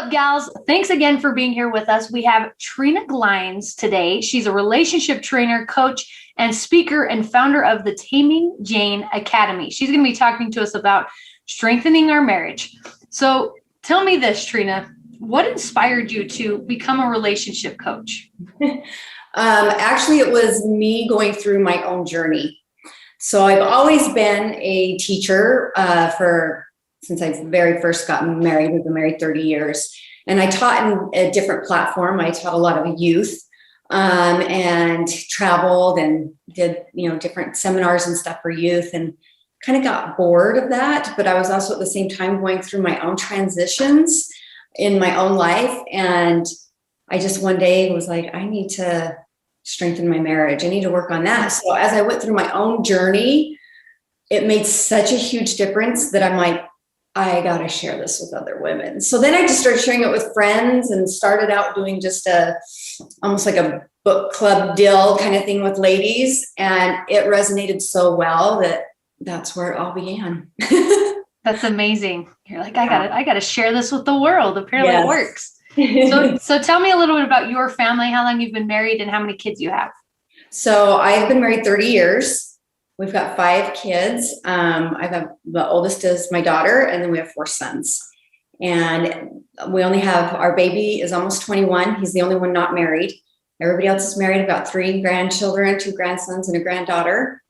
up, gals? Thanks again for being here with us. We have Trina Glines today. She's a relationship trainer, coach, and speaker, and founder of the Taming Jane Academy. She's going to be talking to us about strengthening our marriage. So tell me this, Trina, what inspired you to become a relationship coach? Actually, it was me going through my own journey. So I've always been a teacher since I very first got married. We've been married 30 years. And I taught in a different platform. I taught a lot of youth and traveled and did, different seminars and stuff for youth, and kind of got bored of that. But I was also at the same time going through my own transitions in my own life. And I just one day was like, I need to strengthen my marriage. I need to work on that. So as I went through my own journey, it made such a huge difference that I'm like, I got to share this with other women. So then I just started sharing it with friends and started out doing just almost like a book club deal kind of thing with ladies. And it resonated so well that's where it all began. That's amazing. You're like, I got to share this with the world. Apparently It works. So tell me a little bit about your family, how long you've been married and how many kids you have. So I've been married 30 years. We've got 5 kids. The oldest is my daughter, and then we have 4 sons. And we only have, our baby is almost 21. He's the only one not married. Everybody else is married. I've got 3 grandchildren, 2 grandsons, and a granddaughter.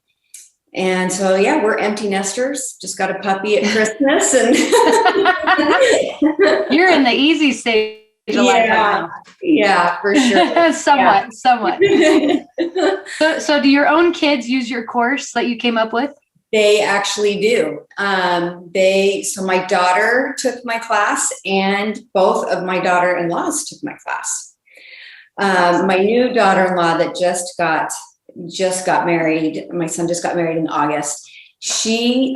And so, we're empty nesters. Just got a puppy at Christmas. And you're in the easy stage. Yeah, for sure. somewhat. So do your own kids use your course that you came up with? They actually do. So my daughter took my class, and both of my daughter-in-laws took my class. My new daughter-in-law that just got married, my son just got married in August. She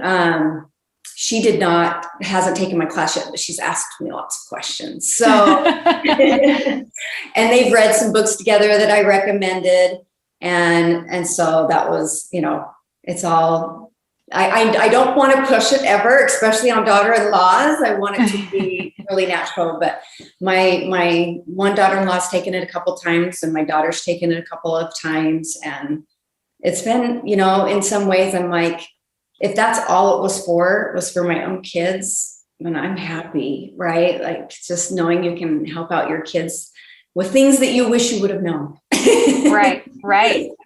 hasn't taken my class yet, but she's asked me lots of questions. So, and they've read some books together that I recommended. And so that was, it's all, I don't want to push it ever, especially on daughter-in-laws. I want it to be really natural, but my one daughter-in-law's taken it a couple times, and my daughter's taken it a couple of times. And it's been, in some ways I'm like, if that's all it was for my own kids, then I'm happy, right? Like just knowing you can help out your kids with things that you wish you would have known. Right.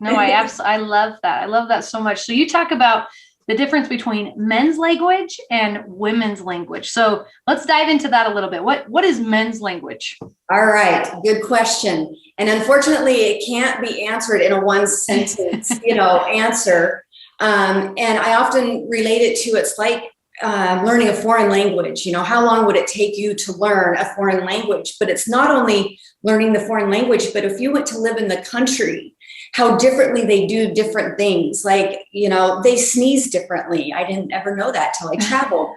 No, I love that. I love that so much. So you talk about the difference between men's language and women's language. So let's dive into that a little bit. What is men's language? All right. Good question. And unfortunately, it can't be answered in a one sentence, answer. And I often relate it to, it's like learning a foreign language. How long would it take you to learn a foreign language? But it's not only learning the foreign language, but if you went to live in the country, how differently they do different things. Like, they sneeze differently. I didn't ever know that till I traveled.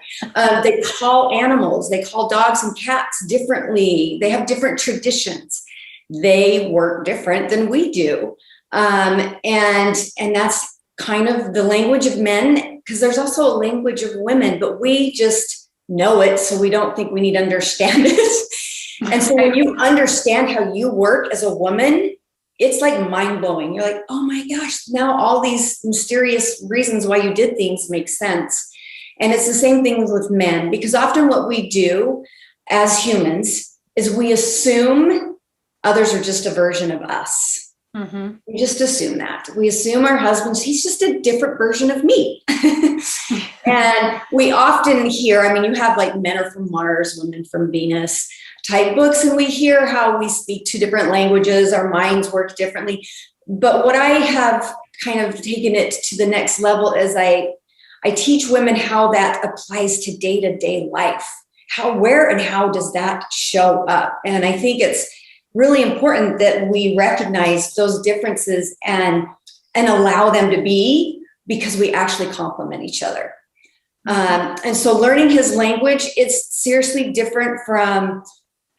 They call animals, they call dogs and cats differently. They have different traditions. They work different than we do. And that's kind of the language of men, because there's also a language of women, but we just know it, so we don't think we need to understand it. And so when you understand how you work as a woman, it's like mind-blowing. You're like, oh my gosh, now all these mysterious reasons why you did things make sense. And it's the same thing with men, because often what we do as humans is we assume others are just a version of us. Mm-hmm. We just assume that. We assume our husbands, he's just a different version of me. And we often hear, you have like men are from Mars, women from Venus type books, and we hear how we speak 2 different languages, our minds work differently. But what I have kind of taken it to the next level is I teach women how that applies to day-to-day life. Where and how does that show up? And I think it's really important that we recognize those differences and allow them to be, because we actually complement each other. And so learning his language, it's seriously different from,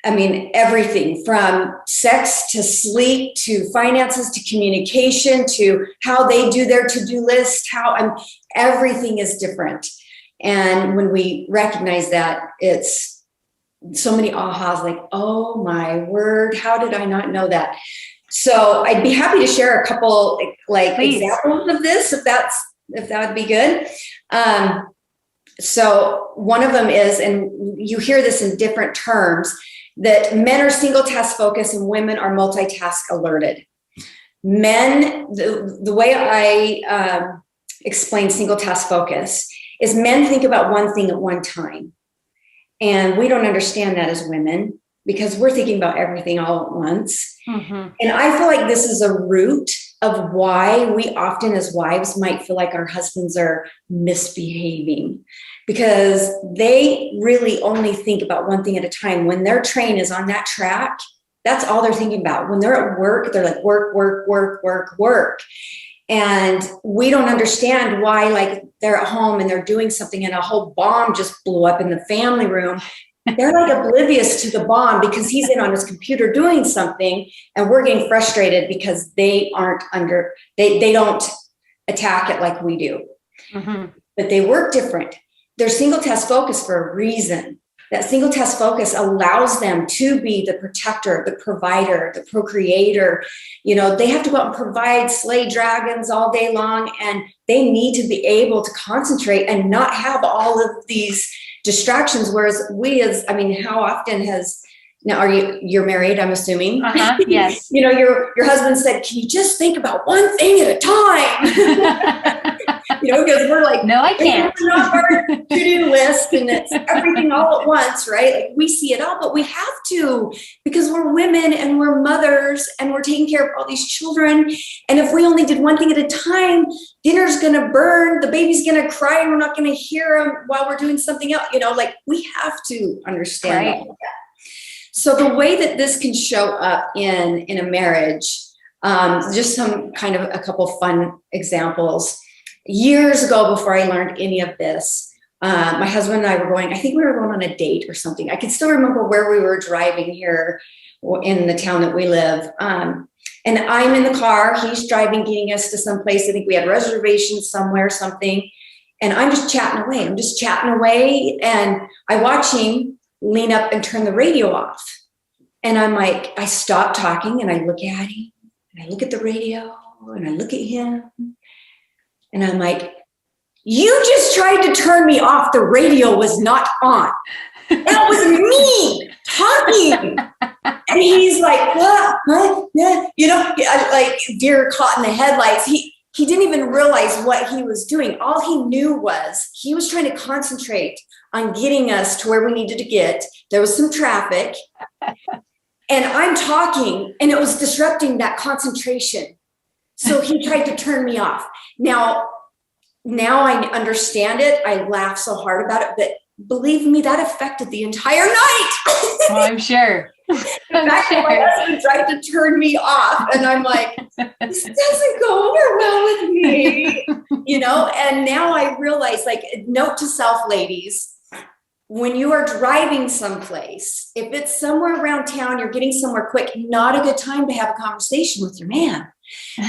everything from sex to sleep to finances to communication to how they do their to-do list, everything is different. And when we recognize that, it's so many ahas, like, oh my word, how did I not know that? So I'd be happy to share a couple like Please. examples of this, if that would be good. So one of them is, and you hear this in different terms, that men are single task focused and women are multitask alerted. Men, the way I explain single task focus is men think about one thing at one time. And we don't understand that as women because we're thinking about everything all at once. Mm-hmm. And I feel like this is a root of why we often as wives might feel like our husbands are misbehaving, because they really only think about one thing at a time. When their train is on that track, that's all they're thinking about. When they're at work, they're like work, work, work, work, work. And we don't understand why, like, they're at home and they're doing something and a whole bomb just blew up in the family room. They're like oblivious to the bomb because he's in on his computer doing something, and we're getting frustrated because they don't attack it like we do. Mm-hmm. But they work different. They're single task focused for a reason. That single task focus allows them to be the protector, the provider, the procreator. You know, they have to go out and provide, slay dragons all day long, and they need to be able to concentrate and not have all of these distractions. Whereas how often you're married, I'm assuming. Yes. You know, your husband said, can you just think about one thing at a time? You know, because we're like, no, I can't. It's not our to-do list and it's everything all at once, right? Like we see it all, but we have to, because we're women and we're mothers and we're taking care of all these children. And if we only did one thing at a time, dinner's going to burn, the baby's going to cry, and we're not going to hear them while we're doing something else. You know, like we have to understand all of that. So the way that this can show up in a marriage, just some kind of a couple fun examples. Years ago, before I learned any of this, my husband and I were going on a date or something. I can still remember where we were driving here in the town that we live. And I'm in the car, he's driving, getting us to some place. I think we had reservations somewhere, something. And I'm just chatting away. And I watch him lean up and turn the radio off. And I'm like, I stop talking and I look at him and I look at the radio and I look at him. And I'm like, you just tried to turn me off. The radio was not on. That was me talking. And he's like, what? You know, like deer caught in the headlights. He didn't even realize what he was doing. All he knew was he was trying to concentrate on getting us to where we needed to get. There was some traffic. And I'm talking, and it was disrupting that concentration. So he tried to turn me off. Now I understand it. I laugh so hard about it, but believe me, that affected the entire night. Oh, I'm sure. My husband tried to turn me off, and I'm like, this doesn't go over well with me, you know? And now I realize, like, note to self, ladies, when you are driving someplace, if it's somewhere around town, you're getting somewhere quick, not a good time to have a conversation with your man,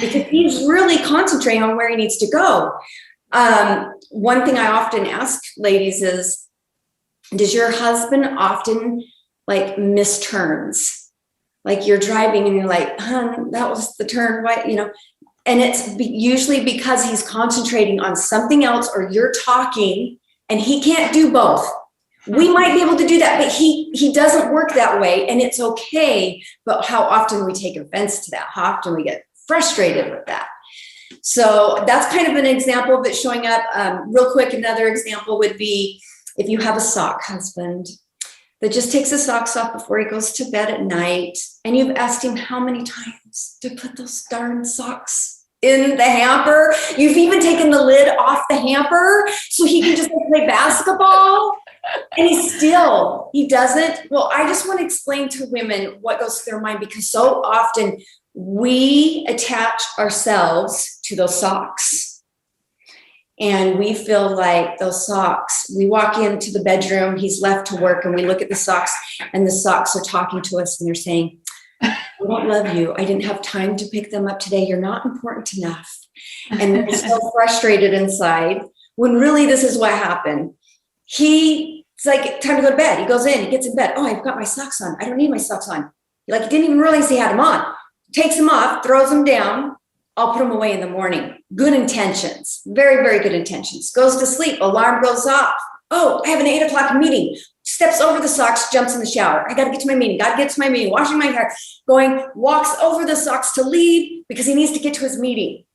because he's really concentrating on where he needs to go. One thing I often ask ladies is, does your husband often like miss turns? Like you're driving and you're like, that was the turn, right? You know, and it's usually because he's concentrating on something else, or you're talking, and he can't do both. We might be able to do that, but he doesn't work that way, and it's okay. But how often we take offense to that? How often we get frustrated with that? So that's kind of an example of it showing up. Real quick, another example would be if you have a sock husband that just takes his socks off before he goes to bed at night, and you've asked him how many times to put those darn socks in the hamper. You've even taken the lid off the hamper so he can just play basketball. And he doesn't. Well, I just want to explain to women what goes through their mind, because so often we attach ourselves to those socks. And we feel like those socks, we walk into the bedroom, he's left to work, and we look at the socks, and the socks are talking to us, and they're saying, I don't love you. I didn't have time to pick them up today. You're not important enough. And we're so frustrated inside, when really this is what happened. He It's like time to go to bed. He goes in, he gets in bed. Oh, I've got my socks on. I don't need my socks on. Like, he didn't even realize he had them on. Takes them off, throws them down. I'll put them away in the morning. Good intentions, very, very good intentions. Goes to sleep, alarm goes off. Oh, I have an 8 o'clock meeting. Steps over the socks, jumps in the shower. I got to get to my meeting. Got to get to my meeting. Washing my hair, walks over the socks to leave because he needs to get to his meeting.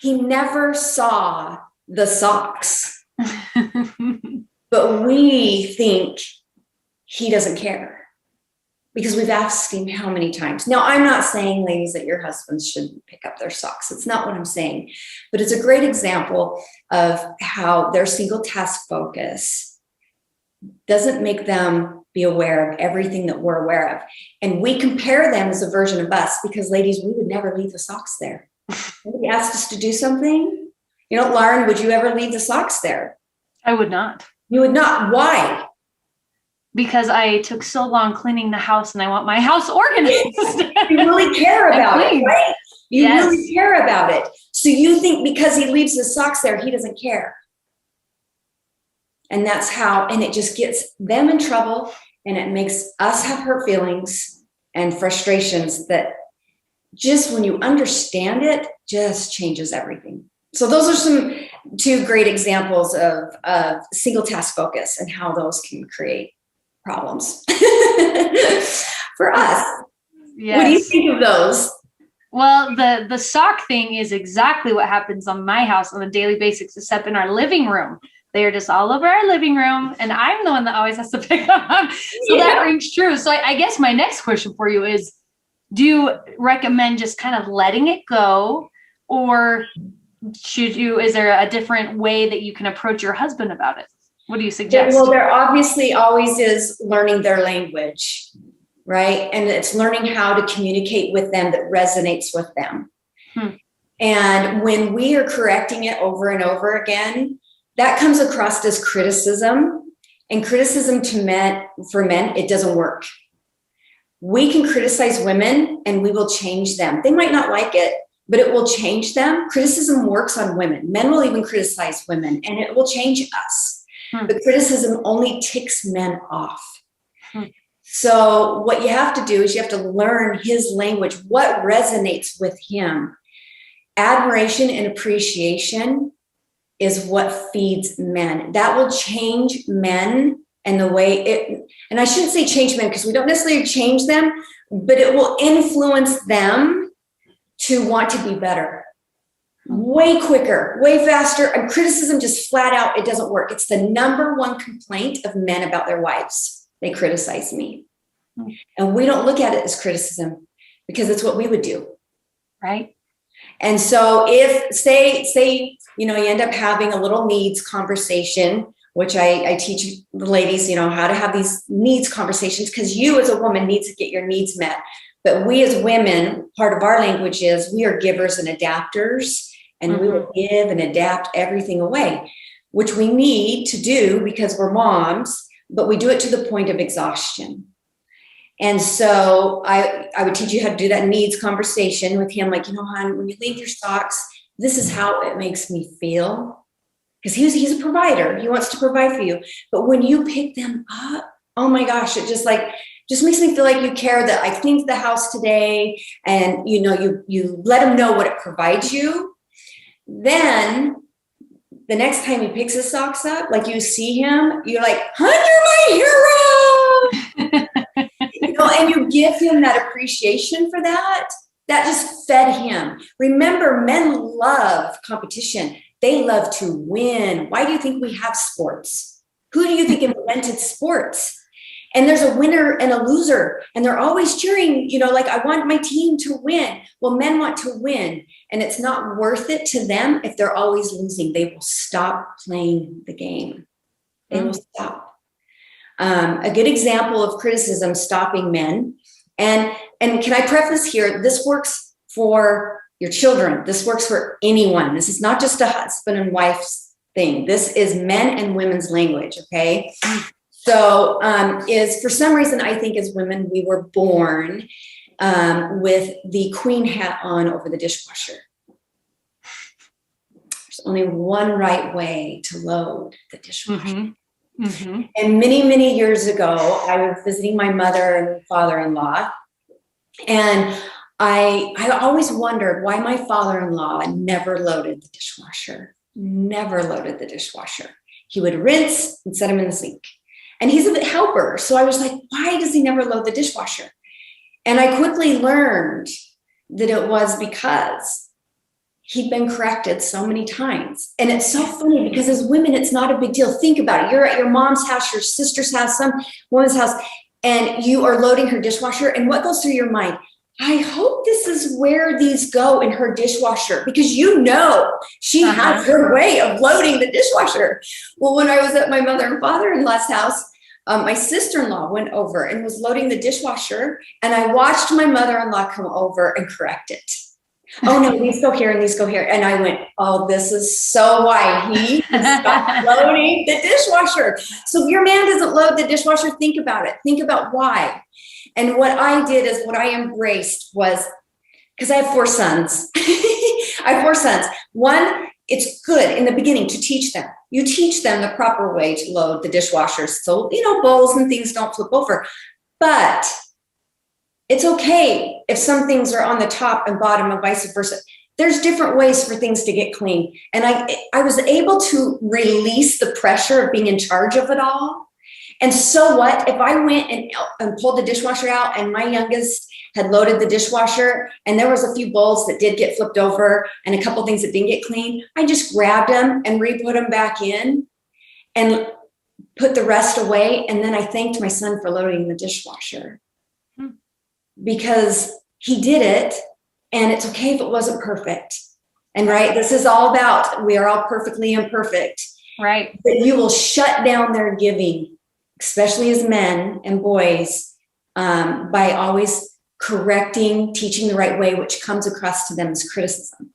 He never saw the socks. But we think he doesn't care because we've asked him how many times. Now, I'm not saying, ladies, that your husbands shouldn't pick up their socks. It's not what I'm saying. But it's a great example of how their single task focus doesn't make them be aware of everything that we're aware of. And we compare them as a version of us because, ladies, we would never leave the socks there. Somebody asked us to do something. You know, Lauren, would you ever leave the socks there? I would not. You would not. Why? Because I took so long cleaning the house and I want my house organized. You really care about it, right? You really care about it. So you think because he leaves his socks there, he doesn't care. And that's how, and it just gets them in trouble, and it makes us have hurt feelings and frustrations that just when you understand it, just changes everything. So those are two great examples of single task focus and how those can create problems for us. Yes. What do you think of those? Well, the sock thing is exactly what happens on my house on a daily basis, except in our living room. They are just all over our living room, and I'm the one that always has to pick them up. So that rings true. So I guess my next question for you is, do you recommend just kind of letting it go, or is there a different way that you can approach your husband about it? What do you suggest? Well, there obviously always is learning their language, right? And it's learning how to communicate with them that resonates with them. And when we are correcting it over and over again, that comes across as criticism. And criticism for men, it doesn't work. We can criticize women and we will change them. They might not like it, but it will change them. Criticism works on women. Men will even criticize women, and it will change us. But criticism only ticks men off. So what you have to do is you have to learn his language, what resonates with him. Admiration and appreciation is what feeds men. That will change men and the way and I shouldn't say change men because we don't necessarily change them, but it will influence them to want to be better. Way quicker, way faster. And criticism just flat out, it doesn't work. It's the number one complaint of men about their wives. They criticize me. And we don't look at it as criticism because it's what we would do. Right. And so if say, you end up having a little needs conversation, which I teach the ladies, how to have these needs conversations, because you as a woman need to get your needs met. But we as women, part of our language is we are givers and adapters, and we will give and adapt everything away, which we need to do because we're moms, but we do it to the point of exhaustion. And so I would teach you how to do that needs conversation with him. Like, hon, when you leave your socks, this is how it makes me feel. Because he's a provider. He wants to provide for you. But when you pick them up, oh my gosh, it just makes me feel like you care that I cleaned the house today, and you let him know what it provides you. Then the next time he picks his socks up, like you see him, you're like, "Hun, you're my hero!" And you give him that appreciation for that. That just fed him. Remember, men love competition. They love to win. Why do you think we have sports? Who do you think invented sports? And there's a winner and a loser, and they're always cheering, like, I want my team to win. Well, men want to win, and it's not worth it to them if they're always losing. They will stop playing the game. They will stop. A good example of criticism stopping men, and can I preface here, this works for your children. This works for anyone. This is not just a husband and wife's thing. This is men and women's language, okay? So is for some reason, I think as women, we were born with the queen hat on over the dishwasher. There's only one right way to load the dishwasher. Mm-hmm. And many, many years ago, I was visiting my mother and father-in-law, and I always wondered why my father-in-law never loaded the dishwasher. Never loaded the dishwasher. He would rinse and set them in the sink. And he's a helper. So I was like, why does he never load the dishwasher? And I quickly learned that it was because he'd been corrected so many times. And it's so funny because as women, it's not a big deal. Think about it. You're at your mom's house, your sister's house, some woman's house, and you are loading her dishwasher. And what goes through your mind? I hope this is where these go in her dishwasher, because you know she has her way of loading the dishwasher. Well, when I was at my mother and father-in-law's house, my sister-in-law went over and was loading the dishwasher, and I watched my mother-in-law come over and correct it. Oh no, these go here and these go here. And I went, oh, this is so why he stopped loading the dishwasher. So if your man doesn't load the dishwasher, think about it. Think about why. And what I did is what I embraced was, because I have 4 sons. I have 4 sons. One, it's good in the beginning to teach them. You teach them the proper way to load the dishwasher. So, bowls and things don't flip over. But it's okay if some things are on the top and bottom and vice versa. There's different ways for things to get clean. And I was able to release the pressure of being in charge of it all. And so what, if I went and pulled the dishwasher out and my youngest had loaded the dishwasher and there was a few bowls that did get flipped over and a couple things that didn't get clean, I just grabbed them and re-put them back in and put the rest away. And then I thanked my son for loading the dishwasher because he did it, and it's okay if it wasn't perfect. And this is all about, we are all perfectly imperfect. Right. But you will shut down their giving, especially as men and boys, by always correcting, teaching the right way, which comes across to them as criticism.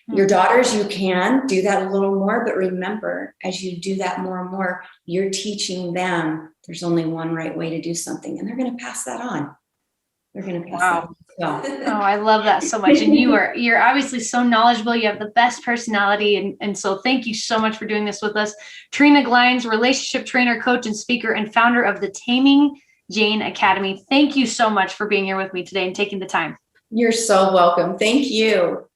Your daughters, you can do that a little more, but remember, as you do that more and more, you're teaching them there's only one right way to do something, and they're going to pass that on. They're going to pass that on. Well. Oh, I love that so much. And you're obviously so knowledgeable. You have the best personality. And so thank you so much for doing this with us. Trina Glines, relationship trainer, coach, and speaker, and founder of the Taming Jane Academy. Thank you so much for being here with me today and taking the time. You're so welcome. Thank you.